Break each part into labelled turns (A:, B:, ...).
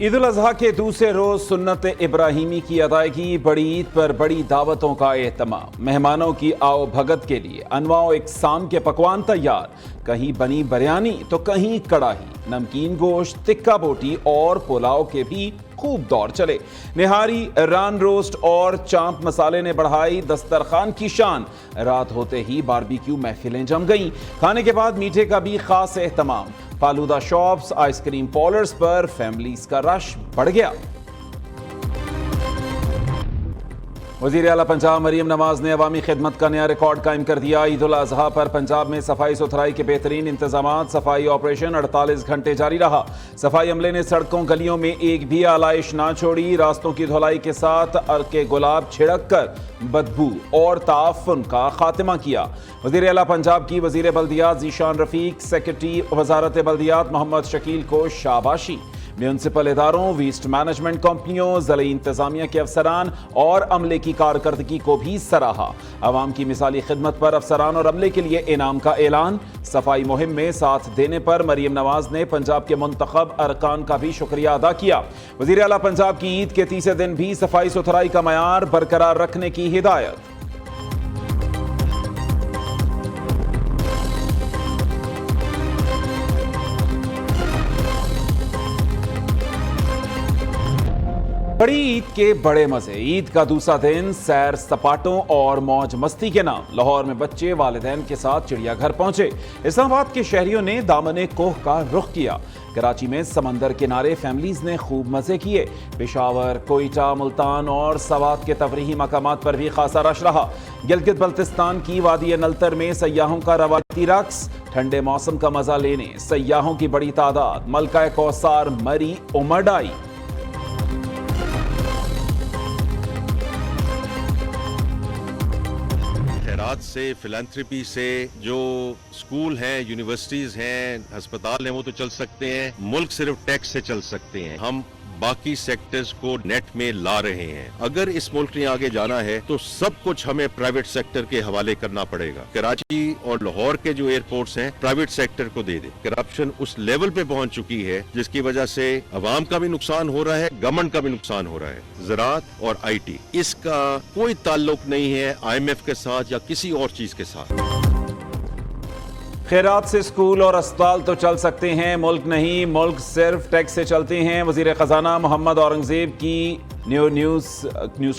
A: عید الاضحیٰ کے دوسرے روز سنت ابراہیمی کی ادائیگی، بڑی عید پر بڑی دعوتوں کا اہتمام، مہمانوں کی آؤ بھگت کے لیے انواع و اقسام کے پکوان تیار، کہیں بنی بریانی تو کہیں کڑاہی، نمکین گوشت، تکہ بوٹی اور پلاؤ کے بھی خوب دور چلے۔ نہاری، ران روسٹ اور چامپ مسالے نے بڑھائی دسترخوان کی شان، رات ہوتے ہی باربیکیو محفلیں جم گئیں۔ کھانے کے بعد میٹھے کا بھی خاص اہتمام، falooda shops, ice cream parlours پر فیملیز کا رش بڑھ گیا۔ وزیر اعلیٰ پنجاب مریم نواز نے عوامی خدمت کا نیا ریکارڈ قائم کر دیا۔ عید الاضحیٰ پر پنجاب میں صفائی ستھرائی کے بہترین انتظامات، صفائی آپریشن 48 گھنٹے جاری رہا۔ صفائی عملے نے سڑکوں گلیوں میں ایک بھی آلائش نہ چھوڑی، راستوں کی دھلائی کے ساتھ عرق گلاب چھڑک کر بدبو اور تعفن کا خاتمہ کیا۔ وزیر اعلیٰ پنجاب کی وزیر بلدیات ذیشان رفیق، سیکرٹری وزارت بلدیات محمد شکیل کو شاباشی۔ میونسپل اداروں، ویسٹ مینجمنٹ کمپنیوں، ضلعی انتظامیہ کے افسران اور عملے کی کارکردگی کو بھی سراہا۔ عوام کی مثالی خدمت پر افسران اور عملے کے لیے انعام کا اعلان۔ صفائی مہم میں ساتھ دینے پر مریم نواز نے پنجاب کے منتخب ارکان کا بھی شکریہ ادا کیا۔ وزیر اعلیٰ پنجاب کی عید کے تیسرے دن بھی صفائی ستھرائی کا معیار برقرار رکھنے کی ہدایت۔ بڑی عید کے بڑے مزے، عید کا دوسرا دن سیر سپاٹوں اور موج مستی کے نام لاہور میں بچے والدین کے ساتھ چڑیا گھر پہنچے۔ اسلام آباد کے شہریوں نے دامن کوہ کا رخ کیا۔ کراچی میں سمندر کنارے فیملیز نے خوب مزے کیے۔ پشاور، کوئٹہ، ملتان اور سوات کے تفریحی مقامات پر بھی خاصا رش رہا۔ گلگت بلتستان کی وادی نلتر میں سیاحوں کا روایتی رقص، ٹھنڈے موسم کا مزہ لینے سیاحوں کی بڑی تعداد ملکہ کوثر مری امڈ آئی۔
B: سے فلانتھرپی سے جو اسکول ہیں، یونیورسٹیز ہیں، ہسپتال ہیں، وہ تو چل سکتے ہیں۔ ملک صرف ٹیکس سے چل سکتے ہیں۔ ہم باقی سیکٹرز کو نیٹ میں لا رہے ہیں۔ اگر اس ملک نے آگے جانا ہے تو سب کچھ ہمیں پرائیویٹ سیکٹر کے حوالے کرنا پڑے گا۔ کراچی اور لاہور کے جو ایئرپورٹس ہیں پرائیویٹ سیکٹر کو دے دیں۔ کرپشن اس لیول پہ پہنچ چکی ہے جس کی وجہ سے عوام کا بھی نقصان ہو رہا ہے، گورنمنٹ کا بھی نقصان ہو رہا ہے۔ زراعت اور آئی ٹی، اس کا کوئی تعلق نہیں ہے IMF کے ساتھ یا کسی اور چیز کے ساتھ۔
A: خیرات سے اسکول اور اسپتال تو چل سکتے ہیں، ملک نہیں، ملک صرف ٹیکس سے چلتے ہیں۔ وزیر خزانہ محمد اورنگزیب کی نیوز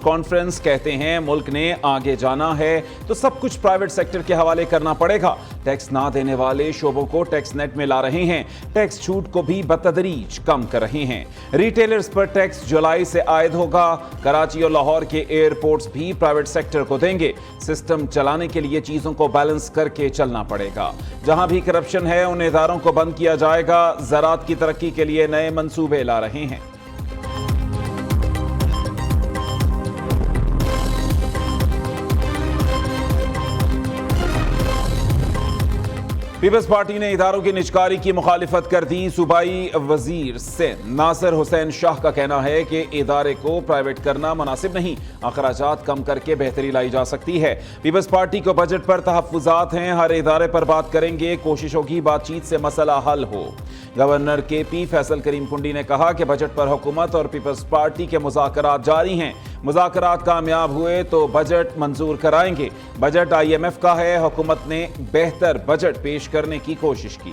A: کانفرنس کہتے ہیں ملک نے آگے جانا ہے تو سب کچھ پرائیویٹ سیکٹر کے حوالے کرنا پڑے گا۔ ٹیکس نہ دینے والے شعبوں کو ٹیکس نیٹ میں لا رہے ہیں، ٹیکس چھوٹ کو بھی بتدریج کم کر رہے ہیں۔ ریٹیلرز پر ٹیکس جولائی سے عائد ہوگا۔ کراچی اور لاہور کے ایئرپورٹس بھی پرائیویٹ سیکٹر کو دیں گے۔ سسٹم چلانے کے لیے چیزوں کو بیلنس کر کے چلنا پڑے گا۔ جہاں بھی کرپشن ہے ان اداروں کو بند کیا جائے گا۔ زراعت کی ترقی کے لیے نئے منصوبے لا رہے ہیں۔ پیپلز پارٹی نے اداروں کی نجکاری کی مخالفت کر دی۔ صوبائی وزیر سندھ ناصر حسین شاہ کا کہنا ہے کہ ادارے کو پرائیویٹ کرنا مناسب نہیں، اخراجات کم کر کے بہتری لائی جا سکتی ہے۔ پیپلز پارٹی کو بجٹ پر تحفظات ہیں، ہر ادارے پر بات کریں گے، کوشش ہوگی بات چیت سے مسئلہ حل ہو۔ گورنر KP فیصل کریم کنڈی نے کہا کہ بجٹ پر حکومت اور پیپلز پارٹی کے مذاکرات جاری ہیں، مذاکرات کامیاب ہوئے تو بجٹ منظور کرائیں گے۔ بجٹ IMF کا ہے، حکومت نے بہتر بجٹ پیش کرنے کی کوشش کی۔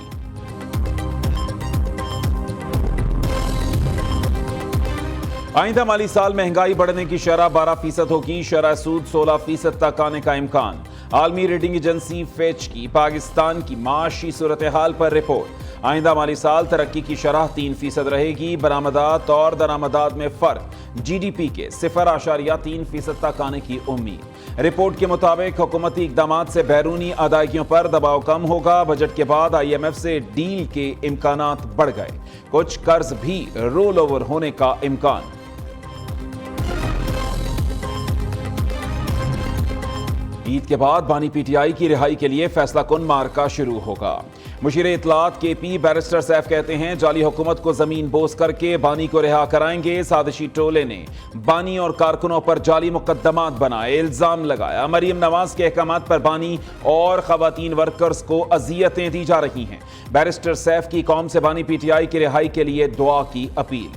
A: آئندہ مالی سال مہنگائی بڑھنے کی شرح 12% ہوگی، شرح سود 16% تک آنے کا امکان۔ عالمی ریٹنگ ایجنسی فیچ کی پاکستان کی معاشی صورتحال پر رپورٹ۔ آئندہ مالی سال ترقی کی شرح 3% رہے گی، برآمدات اور درآمدات میں فرق GDP کے 0.3% تک آنے کی امید۔ رپورٹ کے مطابق حکومتی اقدامات سے بیرونی ادائیگیوں پر دباؤ کم ہوگا۔ بجٹ کے بعد IMF سے ڈیل کے امکانات بڑھ گئے، کچھ قرض بھی رول اوور ہونے کا امکان۔ عید کے بعد بانی PTI کی رہائی کے لیے فیصلہ کن مارکا شروع ہوگا۔ مشیر اطلاعات KP بیرسٹر سیف کہتے ہیں جعلی حکومت کو زمین بوس کر کے بانی کو رہا کرائیں گے۔ سازشی ٹولے نے بانی اور کارکنوں پر جعلی مقدمات بنائے، الزام لگایا مریم نواز کے احکامات پر بانی اور خواتین ورکرز کو اذیتیں دی جا رہی ہیں۔ بیرسٹر سیف کی قوم سے بانی PTI کی رہائی کے لیے دعا کی اپیل۔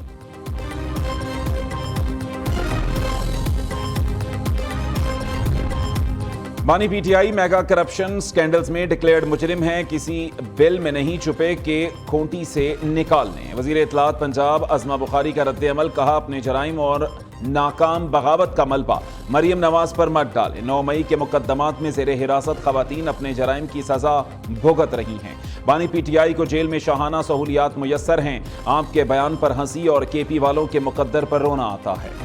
A: بانی P T I mega corruption scandals میں ڈکلیئرڈ مجرم ہیں، کسی بل میں نہیں چھپے کہ کھونٹی سے نکالنے۔ وزیر اطلاعات پنجاب عظمہ بخاری کا رد عمل، کہا اپنے جرائم اور ناکام بغاوت کا ملبہ مریم نواز پر مت ڈالیں۔ 9 مئی کے مقدمات میں زیر حراست خواتین اپنے جرائم کی سزا بھگت رہی ہیں۔ بانی پی ٹی آئی کو جیل میں شاہانہ سہولیات میسر ہیں، آپ کے بیان پر ہنسی اور کے پی والوں کے مقدر پر رونا آتا ہے۔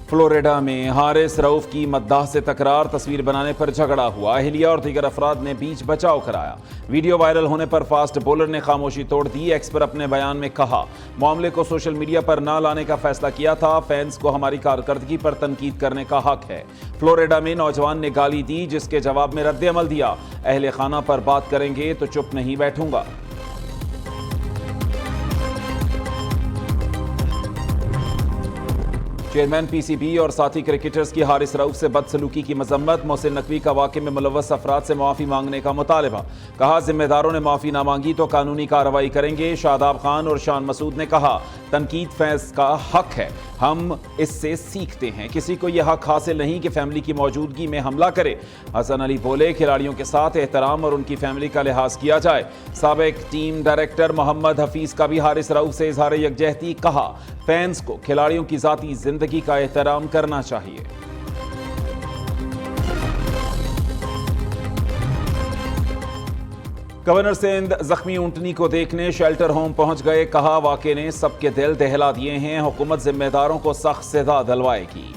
A: فلوریڈا میں حارث رؤف کی مداح سے تکرار، تصویر بنانے پر جھگڑا ہوا، اہلیہ اور دیگر افراد نے بیچ بچاؤ کرایا۔ ویڈیو وائرل ہونے پر فاسٹ بولر نے خاموشی توڑ دی۔ ایکس پر اپنے بیان میں کہا، معاملے کو سوشل میڈیا پر نہ لانے کا فیصلہ کیا تھا، فینس کو ہماری کارکردگی پر تنقید کرنے کا حق ہے۔ فلوریڈا میں نوجوان نے گالی دی، جس کے جواب میں رد عمل دیا، اہل خانہ پر بات کریں گے تو چپ نہیں بیٹھوں گا۔ چیئرمین پی سی بی اور ساتھی کرکٹرز کی حارث رؤف سے بدسلوکی کی مذمت، محسن نقوی کا واقعے میں ملوث افراد سے معافی مانگنے کا مطالبہ، کہا ذمہ داروں نے معافی نہ مانگی تو قانونی کارروائی کریں گے۔ شاداب خان اور شان مسعود نے کہا، تنقید فیض کا حق ہے، ہم اس سے سیکھتے ہیں، کسی کو یہ حق حاصل نہیں کہ فیملی کی موجودگی میں حملہ کرے۔ حسن علی بولے، کھلاڑیوں کے ساتھ احترام اور ان کی فیملی کا لحاظ کیا جائے۔ سابق ٹیم ڈائریکٹر محمد حفیظ کا بھی حارث رؤف سے اظہار یکجہتی، کہا فینس کو کھلاڑیوں کی ذاتی زندگی کا احترام کرنا چاہیے۔ گورنر سندھ زخمی اونٹنی کو دیکھنے شیلٹر ہوم پہنچ گئے، کہا واقعے نے سب کے دل دہلا دیے ہیں، حکومت ذمہ داروں کو سخت سزا دلوائے گی۔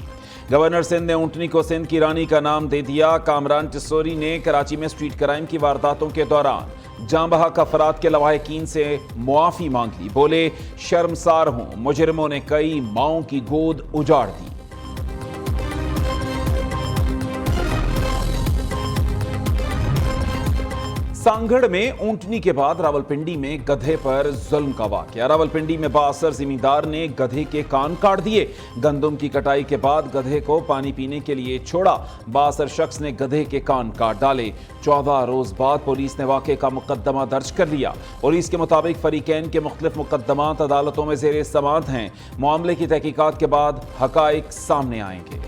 A: گورنر سندھ نے اونٹنی کو سندھ کی رانی کا نام دے دیا۔ کامران ٹسوری نے کراچی میں اسٹریٹ کرائم کی وارداتوں کے دوران جاں بحق افراد کے لواحقین سے معافی مانگ لی، بولے شرمسار ہوں، مجرموں نے کئی ماؤں کی گود اجاڑ دی۔ سانگھڑ میں اونٹنی کے بعد راولپنڈی میں گدھے پر ظلم کا واقعہ۔ راولپنڈی میں بااثر زمیندار نے گدھے کے کان کاٹ دیے، گندم کی کٹائی کے بعد گدھے کو پانی پینے کے لیے چھوڑا، بااثر شخص نے گدھے کے کان کاٹ ڈالے۔ 14 روز بعد پولیس نے واقعے کا مقدمہ درج کر لیا۔ پولیس کے مطابق فریقین کے مختلف مقدمات عدالتوں میں زیر سماعت ہیں، معاملے کی تحقیقات کے بعد حقائق سامنے آئیں گے۔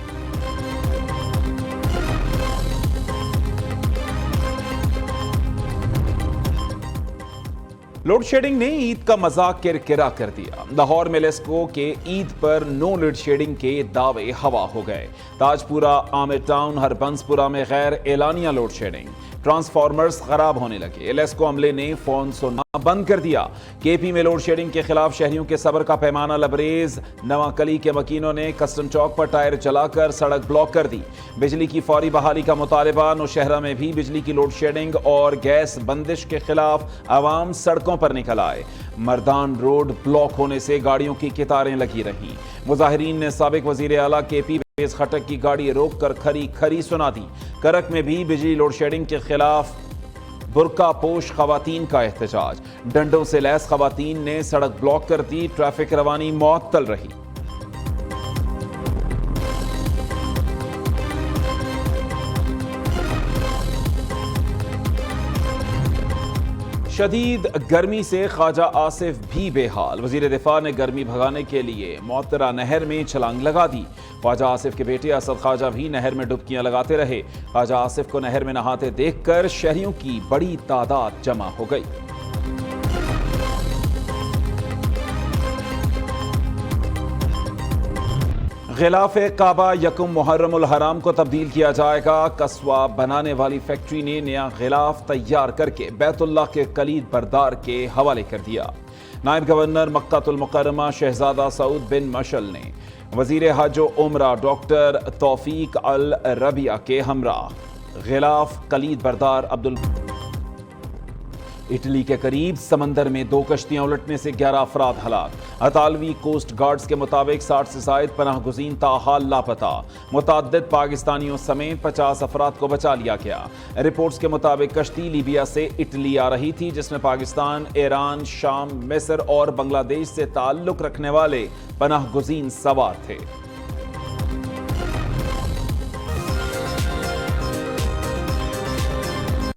A: لوڈ شیڈنگ نے عید کا مذاق کرکرا کر دیا۔ لاہور میں لیسکو کے عید پر نو لوڈ شیڈنگ کے دعوے ہوا ہو گئے۔ تاج پورہ، عامر ٹاؤن، ہربنس پورہ میں غیر اعلانیہ لوڈ شیڈنگ، ٹرانسفارمرز خراب ہونے لگے، لیسکو عملے نے فون سننا بند کر دیا۔ کے پی میں لوڈ شیڈنگ کے خلاف شہریوں کے صبر کا پیمانہ لبریز، نواں کلی کے مکینوں نے کسٹم چوک پر ٹائر جلا کر سڑک بلاک کر دی۔ بجلی کی فوری بحالی کا مطالبہ، نوشہرہ میں بھی بجلی کی لوڈ شیڈنگ اور گیس بندش کے خلاف عوام سڑکوں پر نکل آئے۔ مردان روڈ بلاک ہونے سے گاڑیوں کی قطاریں لگی رہیں۔ مظاہرین نے سابق وزیر اعلیٰ کے پی خٹک کی گاڑی روک کر کھری سنا دی۔ کرک میں بھی بجلی لوڈ شیڈنگ کے خلاف برقع پوش خواتین کا احتجاج، ڈنڈوں سے لیس خواتین نے سڑک بلاک کر دی، ٹریفک روانی معطل رہی۔ شدید گرمی سے خواجہ آصف بھی بے حال، وزیر دفاع نے گرمی بھگانے کے لیے معطرہ نہر میں چھلانگ لگا دی۔ خواجہ آصف کے بیٹے اسد خواجہ بھی نہر میں ڈبکیاں لگاتے رہے۔ خواجہ آصف کو نہر میں نہاتے دیکھ کر شہریوں کی بڑی تعداد جمع ہو گئی۔ غلاف کعبہ یکم محرم الحرام کو تبدیل کیا جائے گا۔ قصوہ بنانے والی فیکٹری نے نیا غلاف تیار کر کے بیت اللہ کے کلید بردار کے حوالے کر دیا۔ نائب گورنر مکہ المکرمہ شہزادہ سعود بن مشعل نے وزیر حج و عمرہ ڈاکٹر توفیق الربیع کے ہمراہ غلاف کلید بردار اٹلی کے قریب سمندر میں 2 کشتیاں الٹنے سے 11 افراد ہلاک۔ اطالوی کوسٹ گارڈز کے مطابق 60 سے زائد پناہ گزین تاحال لاپتہ، متعدد پاکستانیوں سمیت 50 افراد کو بچا لیا گیا۔ رپورٹس کے مطابق کشتی لیبیا سے اٹلی آ رہی تھی، جس میں پاکستان، ایران، شام، مصر اور بنگلہ دیش سے تعلق رکھنے والے پناہ گزین سوار تھے۔